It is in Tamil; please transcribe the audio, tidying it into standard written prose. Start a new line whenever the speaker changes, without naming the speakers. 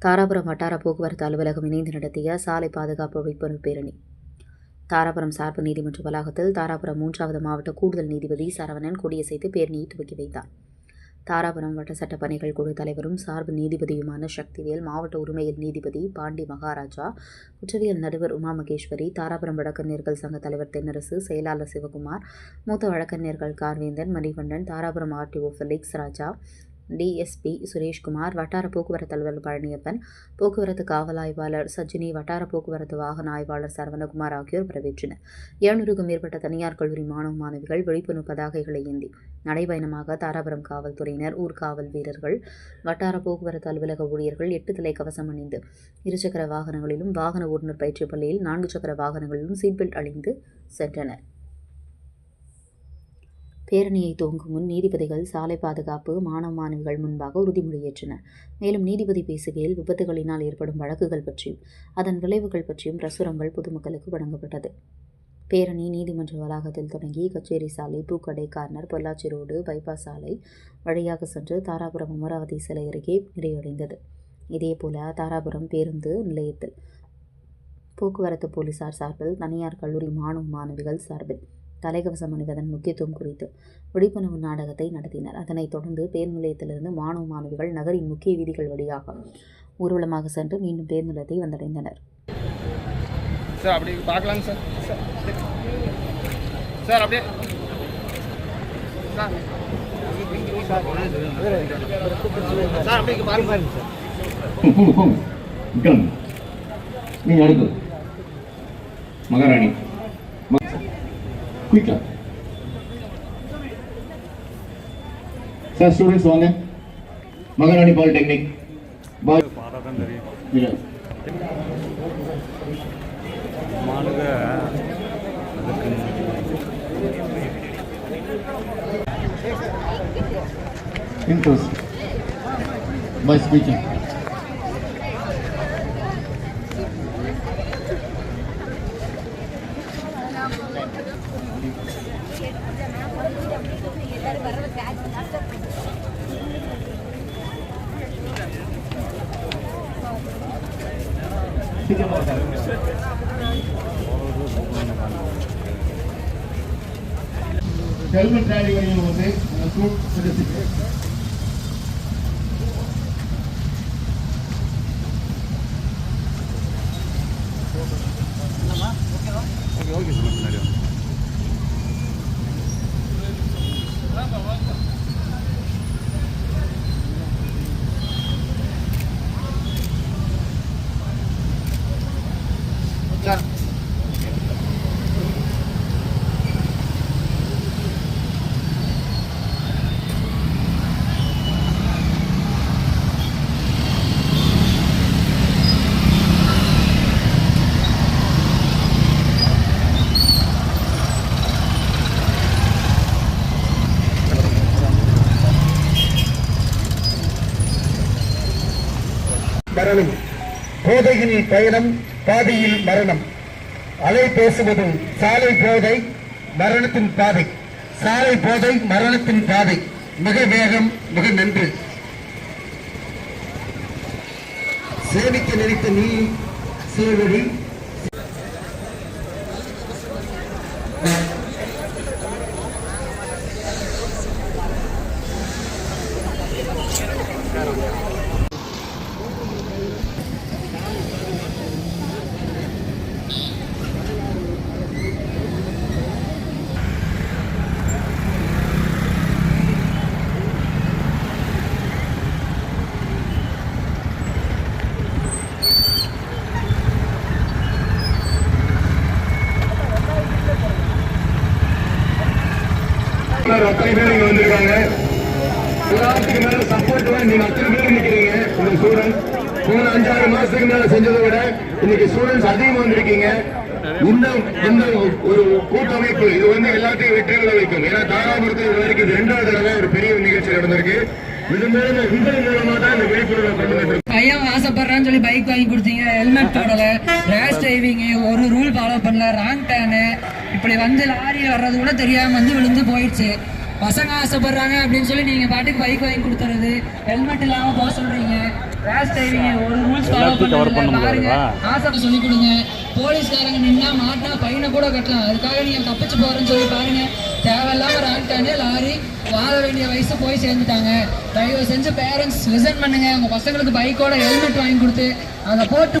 தாராபுரம் வட்டார போக்குவரத்து அலுவலகம் இணைந்து நடத்திய சாலை பாதுகாப்பு விழிப்புணர்வு பேரணி. தாராபுரம் சார்பு நீதிமன்ற வளாகத்தில் தாராபுரம் 3வது மாவட்ட கூடுதல் நீதிபதி சரவணன் கொடியசைத்து பேரணியை துவக்கி வைத்தார். தாராபுரம் வட்ட சட்ட பணிகள் குழு தலைவரும் சார்பு நீதிபதியுமான சக்திவேல், மாவட்ட உரிமையல் நீதிபதி பாண்டி மகாராஜா, குற்றவியல் நடுவர் உமா மகேஸ்வரி, தாராபுரம் வழக்கறிஞர்கள் சங்க தலைவர் தென்னரசு, செயலாளர் சிவகுமார், மூத்த வழக்கறிஞர்கள் கார்வேந்தன், மணிகண்டன், தாராபுரம் RTO ஃபெலிக்ஸ் ராஜா, DSP சுரேஷ்குமார், வட்டார போக்குவரத்து அலுவலர் பழனியப்பன், போக்குவரத்து காவல் ஆய்வாளர் சஜினி, வட்டார போக்குவரத்து வாகன ஆய்வாளர் சரவணகுமார் ஆகியோர் வரவேற்றனர். 700க்கும் மேற்பட்ட தனியார் கல்லூரி மாணவ மாணவிகள் விழிப்புணர்வு பதாகைகளை ஏந்தி நடைபயணமாக தாராபுரம் காவல்துறையினர், ஊர்காவல் வீரர்கள், வட்டார போக்குவரத்து அலுவலக ஊழியர்கள் 8 தலைக்கவசம் அணிந்து இருசக்கர வாகனங்களிலும், வாகன ஓட்டுநர் பயிற்சி பள்ளியில் 4 சக்கர வாகனங்களிலும் சீட் பெல்ட் அணிந்து சென்றனர். பேரணியை துவங்கும் முன் நீதிபதிகள் சாலை பாதுகாப்பு மாணவ மாணவிகள் முன்பாக உறுதிமொழி ஏற்றனர். மேலும் நீதிபதி பேசுகையில் விபத்துகளினால் ஏற்படும் வழக்குகள் பற்றியும் அதன் விளைவுகள் பற்றியும் பிரசுரங்கள் பொதுமக்களுக்கு வழங்கப்பட்டது. பேரணி நீதிமன்ற வளாகத்தில் தொடங்கி கச்சேரி சாலை, பூக்கடை கார்னர், பொள்ளாச்சி ரோடு, பைபாஸ் சாலை வழியாக சென்று தாராபுரம் அமராவதி சிலை அருகே நிறைவடைந்தது. இதேபோல தாராபுரம் பேருந்து நிலையத்தில் போக்குவரத்து போலீசார் சார்பில், தனியார் கல்லூரி மாணவ மாணவிகள் சார்பில் தலைக்கவசம் அணிவதன் முக்கியத்துவம் குறித்து விழிப்புணர்வு நாடகத்தை நடத்தினர். அதனைத் தொடர்ந்து பேருந்து நிலையத்திலிருந்து மாணவ மாணவிகள் நகரின் முக்கிய வீதிகள் வழியாக ஊர்வலமாக சென்று மீண்டும் பேருந்து நிலையத்தை வந்தடைந்தனர்.
மகாராணி Quicker. Sir, students வாங்க. மகாராணி polytechnic.
மானுக
Interest. By speaking. Helmet carry வரையில் வந்து சூட் எடுத்துட்டு
ஓகே சார் முன்னாடி சார்
மரணம், போதையில் பயணம், பாதையில் மரணம். அலை பேசுவது சாலை போதை மரணத்தின் பாதை, சாலை போதை மரணத்தின் பாதை. மிக வேகம், மிக நன்று. சேமிக்க நினைத்த நீ சேவடி அத்தனை பேர் இங்க வந்திருக்காங்க. எல்லாத்துக்கு மேல சப்போர்ட் நீங்க அத்தனை பேர் நிக்கிறீங்க. உங்க ஸ்டூடெண்ட் போன 5-6 மாசத்துக்கு மேல செஞ்சதை விட இன்னைக்கு ஸ்டூடெண்ட்ஸ் அதிகமா வந்திருக்கீங்க. இந்த ஒரு கூட்டமைப்பு இது வந்து எல்லாத்தையும் வெற்றி விட வைக்கும். ஏன்னா தாராபுரத்தில் இது வரைக்கும் 2வது தடவை ஒரு பெரிய நிகழ்ச்சி நடந்திருக்கு. இது மூலமா தான் இந்த விழிப்புணர்வை கொண்டு வந்து
பையன் ஆசைப்படுறான்னு சொல்லி பைக் வாங்கி கொடுத்தீங்க, ஹெல்மெட் போடல, ரேஷ் டிரைவிங், ஒரு ரூல் ஃபாலோ பண்ணல, ராங் டேனு, இப்படி வந்து லாரியில் வர்றது கூட தெரியாம வந்து விழுந்து போயிடுச்சு. பசங்க ஆசைப்படுறாங்க அப்படின்னு சொல்லி நீங்க பாட்டுக்கு பைக் வாங்கி கொடுத்துறது, ஹெல்மெட் இல்லாம போக சொல்றீங்க. ரேஷ் டிரைவிங் ஒரு ரூல்ஸ் ஃபாலோ
எல்லாத்தையும் cover பண்ண
பண்ணல பாருங்க.
முடியாதுவா?
ஆசை சொல்லி கொடுங்க. போலீஸ்காரங்க நின்னா மாட்டினா பையனை கூட கட்டலாம். அதுக்காக நீங்க தப்பிச்சு போறேன்னு சொல்லி பாருங்க. தேவையில்லாம ராங்டானே லாரி வாழ வேண்டிய வயசு போய் சேர்ந்துட்டாங்க. தயவு செஞ்சு பேரண்ட்ஸ் லிசன் பண்ணுங்க. உங்க பசங்களுக்கு பைக்கோட ஹெல்மெட் வாங்கி கொடுத்து அதை போட்டு